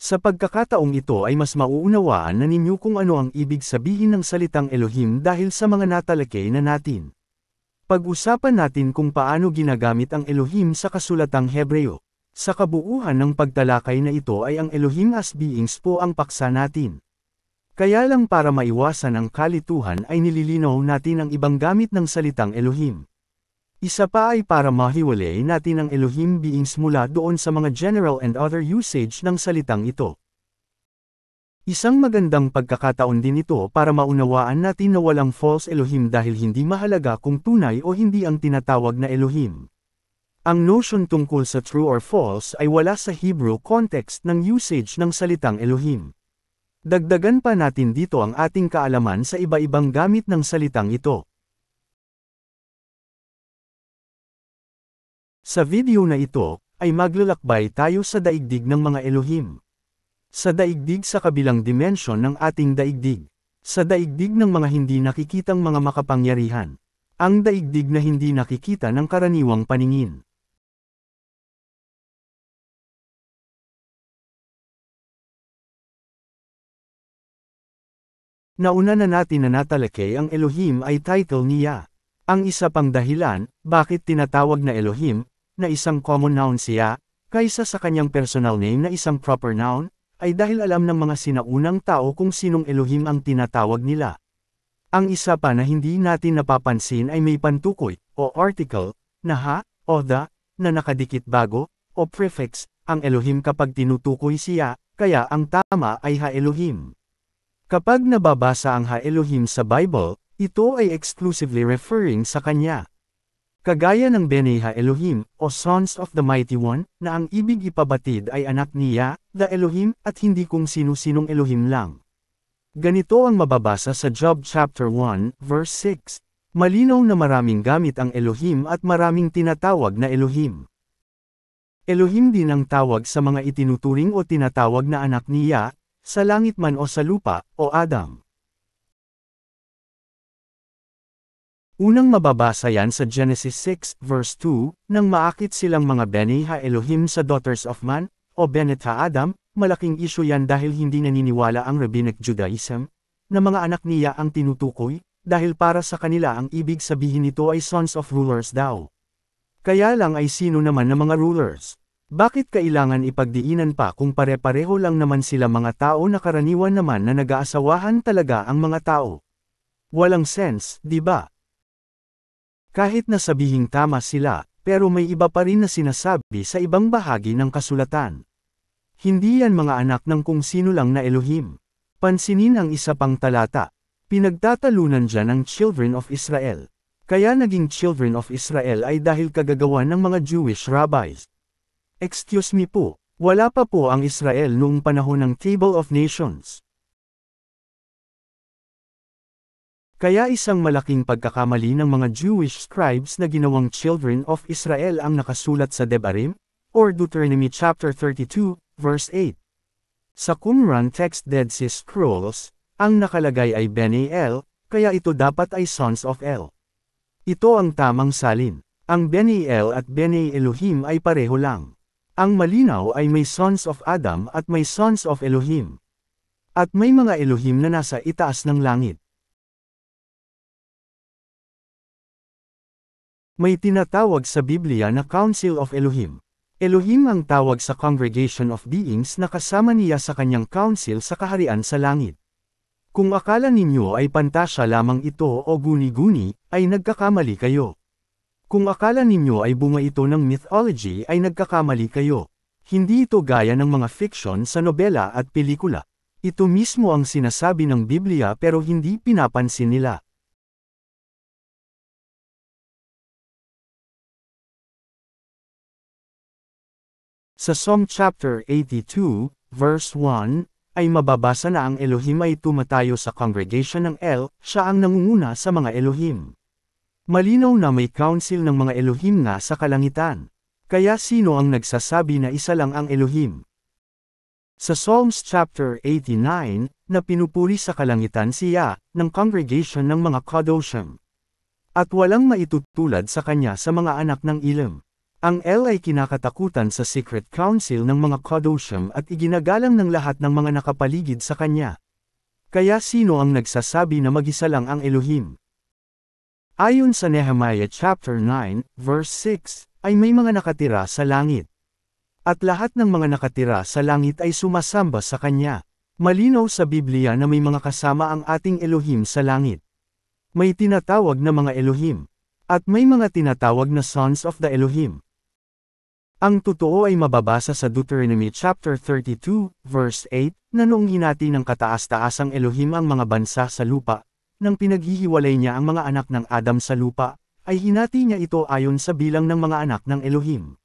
Sa pagkakataong ito ay mas mauunawaan na ninyo kung ano ang ibig sabihin ng salitang Elohim dahil sa mga natalakay na natin. Pag-usapan natin kung paano ginagamit ang Elohim sa kasulatang Hebreo. Sa kabuuan ng pagtalakay na ito ay ang Elohim as beings po ang paksa natin. Kaya lang para maiwasan ang kalituhan ay nililinaw natin ang ibang gamit ng salitang Elohim. Isa pa ay para mahiwalay natin ang Elohim beings mula doon sa mga general and other usage ng salitang ito. Isang magandang pagkakataon din ito para maunawaan natin na walang false Elohim dahil hindi mahalaga kung tunay o hindi ang tinatawag na Elohim. Ang notion tungkol sa true or false ay wala sa Hebrew context ng usage ng salitang Elohim. Dagdagan pa natin dito ang ating kaalaman sa iba-ibang gamit ng salitang ito. Sa video na ito, ay maglalakbay tayo sa daigdig ng mga Elohim. Sa daigdig sa kabilang dimensyon ng ating daigdig. Sa daigdig ng mga hindi nakikitang mga makapangyarihan. Ang daigdig na hindi nakikita ng karaniwang paningin. Nauna na natin na natalakay ang Elohim ay title niya. Ang isa pang dahilan, bakit tinatawag na Elohim, na isang common noun siya, kaysa sa kanyang personal name na isang proper noun, ay dahil alam ng mga sinaunang tao kung sinong Elohim ang tinatawag nila. Ang isa pa na hindi natin napapansin ay may pantukoy, o article, na ha, o the, na nakadikit bago, o prefix, ang Elohim kapag tinutukoy siya, kaya ang tama ay ha Elohim. Kapag nababasa ang ha Elohim sa Bible, ito ay exclusively referring sa kanya. Kagaya ng Bene ha Elohim, o Sons of the Mighty One, na ang ibig ipabatid ay anak niya, the Elohim, at hindi kung sino-sinong Elohim lang. Ganito ang mababasa sa Job chapter 1, verse 6. Malinaw na maraming gamit ang Elohim at maraming tinatawag na Elohim. Elohim din ang tawag sa mga itinuturing o tinatawag na anak niya, sa langit man o sa lupa, o Adam. Unang mababasa yan sa Genesis 6, verse 2, nang maakit silang mga Bene ha Elohim sa daughters of man, o Benet ha Adam, malaking isyu yan dahil hindi naniniwala ang Rabbinic Judaism, na mga anak niya ang tinutukoy, dahil para sa kanila ang ibig sabihin nito ay sons of rulers daw. Kaya lang ay sino naman na mga rulers? Bakit kailangan ipagdiinan pa kung pare-pareho lang naman sila mga tao na karaniwan naman na nag-aasawahan talaga ang mga tao? Walang sense, di ba? Kahit na sabihing tama sila, pero may iba pa rin na sinasabi sa ibang bahagi ng kasulatan. Hindi yan mga anak ng kung sino lang na Elohim. Pansinin ang isa pang talata. Pinagtatalunan dyan ang children of Israel. Kaya naging children of Israel ay dahil kagagawan ng mga Jewish rabbis. Excuse me po, wala pa po ang Israel noong panahon ng Table of Nations. Kaya isang malaking pagkakamali ng mga Jewish scribes na ginawang children of Israel ang nakasulat sa Devarim, or Deuteronomy chapter 32, verse 8. Sa Qumran Text Dead Sea Scrolls, ang nakalagay ay Bene El, kaya ito dapat ay Sons of El. Ito ang tamang salin. Ang Bene El at Bene Elohim ay pareho lang. Ang malinaw ay may Sons of Adam at may Sons of Elohim. At may mga Elohim na nasa itaas ng langit. May tinatawag sa Biblia na Council of Elohim. Elohim ang tawag sa congregation of beings na kasama niya sa kanyang council sa kaharian sa langit. Kung akala ninyo ay pantasya lamang ito o guni-guni, ay nagkakamali kayo. Kung akala ninyo ay bunga ito ng mythology ay nagkakamali kayo. Hindi ito gaya ng mga fiction sa nobela at pelikula. Ito mismo ang sinasabi ng Biblia pero hindi pinapansin nila. Sa Psalm chapter 82, verse 1, ay mababasa na ang Elohim ay tumatayo sa congregation ng El, siya ang nangunguna sa mga Elohim. Malinaw na may council ng mga Elohim nga sa kalangitan. Kaya sino ang nagsasabi na isa lang ang Elohim? Sa Psalms chapter 89, na pinupuri sa kalangitan siya, ng congregation ng mga Kadoshim. At walang maitutulad sa kanya sa mga anak ng Elam. Ang El ay kinakatakutan sa secret council ng mga Kadoshim at iginagalang ng lahat ng mga nakapaligid sa kanya. Kaya sino ang nagsasabi na mag-isa lang ang Elohim? Ayon sa Nehemiah chapter 9, verse 6, ay may mga nakatira sa langit. At lahat ng mga nakatira sa langit ay sumasamba sa kanya. Malinaw sa Biblia na may mga kasama ang ating Elohim sa langit. May tinatawag na mga Elohim. At may mga tinatawag na sons of the Elohim. Ang totoo ay mababasa sa Deuteronomy chapter 32, verse 8, na noong hinati ng kataas-taasang Elohim ang mga bansa sa lupa, nang pinaghihiwalay niya ang mga anak ng Adam sa lupa, ay hinati niya ito ayon sa bilang ng mga anak ng Elohim.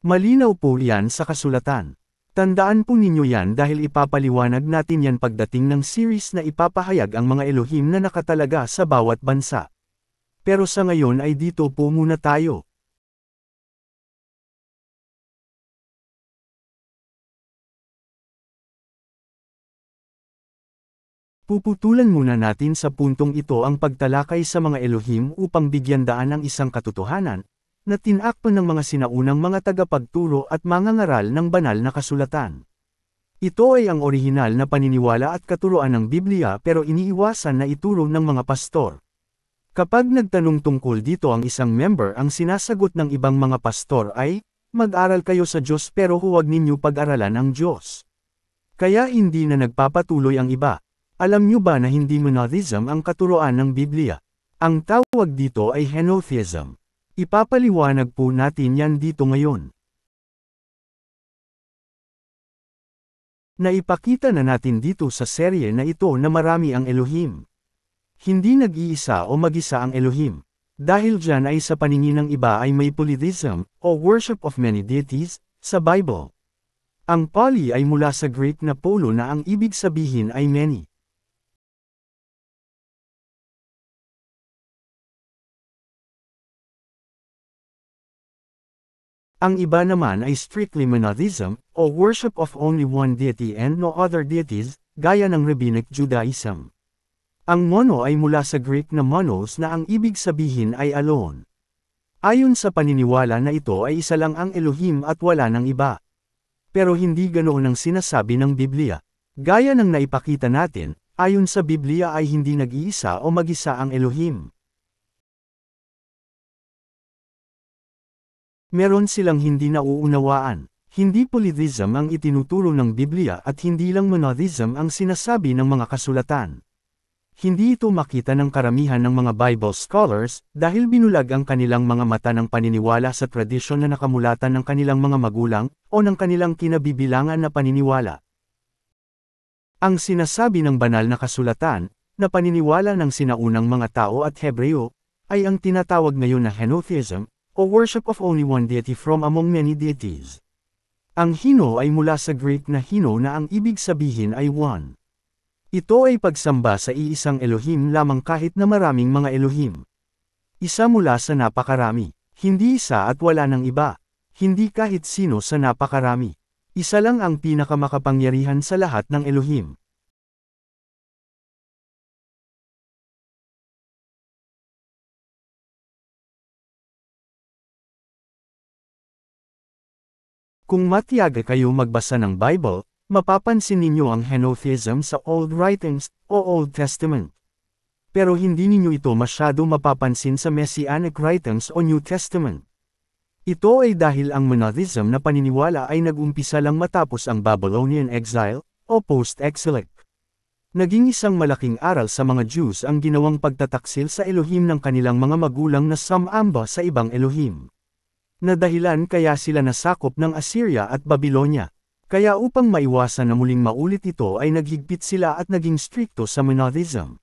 Malinaw po yan sa kasulatan. Tandaan po ninyo yan dahil ipapaliwanag natin yan pagdating ng series na ipapahayag ang mga Elohim na nakatalaga sa bawat bansa. Pero sa ngayon ay dito po muna tayo. Puputulan muna natin sa puntong ito ang pagtalakay sa mga Elohim upang bigyan daan ng isang katotohanan, na tinakpan ng mga sinaunang mga tagapagturo at mangangaral ng banal na kasulatan. Ito ay ang orihinal na paniniwala at katuruan ng Biblia pero iniiwasan na ituro ng mga pastor. Kapag nagtanong tungkol dito ang isang member, ang sinasagot ng ibang mga pastor ay, mag-aral kayo sa Diyos pero huwag ninyo pag-aralan ang Diyos. Kaya hindi na nagpapatuloy ang iba. Alam niyo ba na hindi monotheism ang katuruan ng Biblia? Ang tawag dito ay henotheism. Ipapaliwanag po natin yan dito ngayon. Naipakita na natin dito sa serye na ito na marami ang Elohim. Hindi nag-iisa o mag-isa ang Elohim. Dahil dyan ay sa paningin ng iba ay may polytheism, o worship of many deities, sa Bible. Ang poly ay mula sa Greek na polo na ang ibig sabihin ay many. Ang iba naman ay strictly monotheism, o worship of only one deity and no other deities, gaya ng Rabbinic Judaism. Ang mono ay mula sa Greek na monos na ang ibig sabihin ay alone. Ayon sa paniniwala na ito ay isa lang ang Elohim at wala ng iba. Pero hindi ganoon ang sinasabi ng Biblia. Gaya ng naipakita natin, ayon sa Biblia ay hindi nag-iisa o mag-isa ang Elohim. Meron silang hindi nauunawaan. Hindi polytheism ang itinuturo ng Biblia at hindi lang monotheism ang sinasabi ng mga kasulatan. Hindi ito makita ng karamihan ng mga Bible scholars dahil binulag ang kanilang mga mata ng paniniwala sa tradisyon na nakamulatan ng kanilang mga magulang o ng kanilang kinabibilangan na paniniwala. Ang sinasabi ng banal na kasulatan, na paniniwala ng sinaunang mga tao at Hebreo, ay ang tinatawag ngayon na henotheism, o worship of only one deity from among many deities. Ang hino ay mula sa Greek na hino na ang ibig sabihin ay one. Ito ay pagsamba sa iisang Elohim lamang kahit na maraming mga Elohim. Isa mula sa napakarami. Hindi isa at wala ng iba. Hindi kahit sino sa napakarami. Isa lang ang pinakamakapangyarihan sa lahat ng Elohim. Kung matiyaga kayo magbasa ng Bible, mapapansin ninyo ang henotheism sa Old Writings, o Old Testament. Pero hindi ninyo ito masyado mapapansin sa Messianic Writings o New Testament. Ito ay dahil ang monotheism na paniniwala ay nag-umpisa lang matapos ang Babylonian exile, o post-exilic. Naging isang malaking aral sa mga Jews ang ginawang pagtataksil sa Elohim ng kanilang mga magulang na sumamba sa ibang Elohim. Na dahilan kaya sila nasakop ng Assyria at Babylonia. Kaya upang maiwasan na muling maulit ito ay naghigpit sila at naging strikto sa monotheism.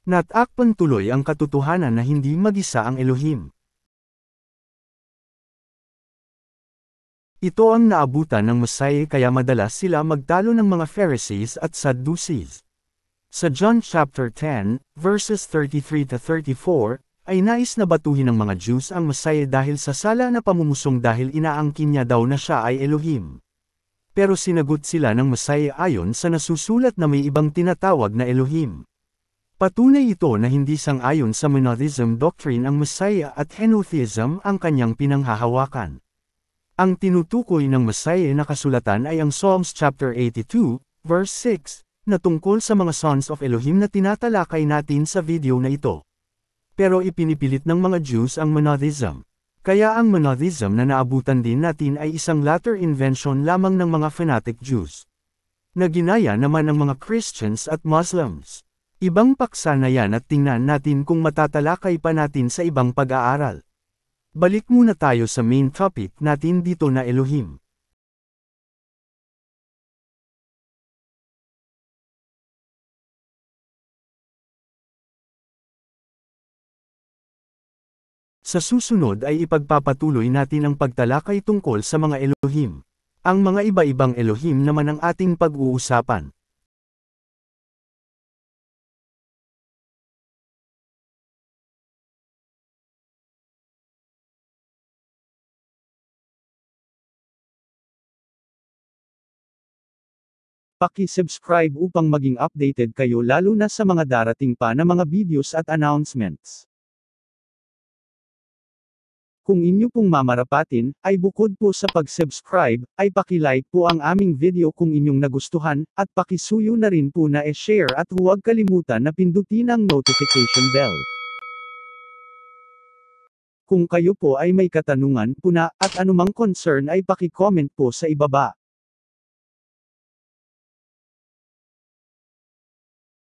Natakpan tuloy ang katotohanan na hindi mag-isa ang Elohim. Ito ang naabutan ng Messiah kaya madalas sila magtalo ng mga Pharisees at Sadducees. Sa John chapter 10, verses 33-34, ay nais na batuhin ng mga Jews ang Messiah dahil sa sala na pamumusong dahil inaangkin niya daw na siya ay Elohim. Pero sinagot sila ng Messiah ayon sa nasusulat na may ibang tinatawag na Elohim. Patunay ito na hindi sang-ayon sa monotheism doctrine ang Messiah at henotheism ang kanyang pinanghahawakan. Ang tinutukoy ng Messiah na kasulatan ay ang Psalms chapter 82, verse 6, na tungkol sa mga sons of Elohim na tinatalakay natin sa video na ito. Pero ipinipilit ng mga Jews ang monotheism. Kaya ang monotheism na naabutan din natin ay isang latter invention lamang ng mga fanatic Jews. Na ginaya naman ng mga Christians at Muslims. Ibang paksa na yan at tingnan natin kung matatalakay pa natin sa ibang pag-aaral. Balik muna tayo sa main topic natin dito na Elohim. Sa susunod ay ipagpapatuloy natin ang pagtalakay tungkol sa mga Elohim. Ang mga iba-ibang Elohim naman ang ating pag-uusapan. Paki-subscribe upang maging updated kayo lalo na sa mga darating pa na mga videos at announcements. Kung inyo pong mamarapatin, ay bukod po sa pag-subscribe, ay paki-like po ang aming video kung inyong nagustuhan, at pakisuyo na rin po na e-share at huwag kalimutan na pindutin ang notification bell. Kung kayo po ay may katanungan po na, at anumang concern ay paki-comment po sa ibaba.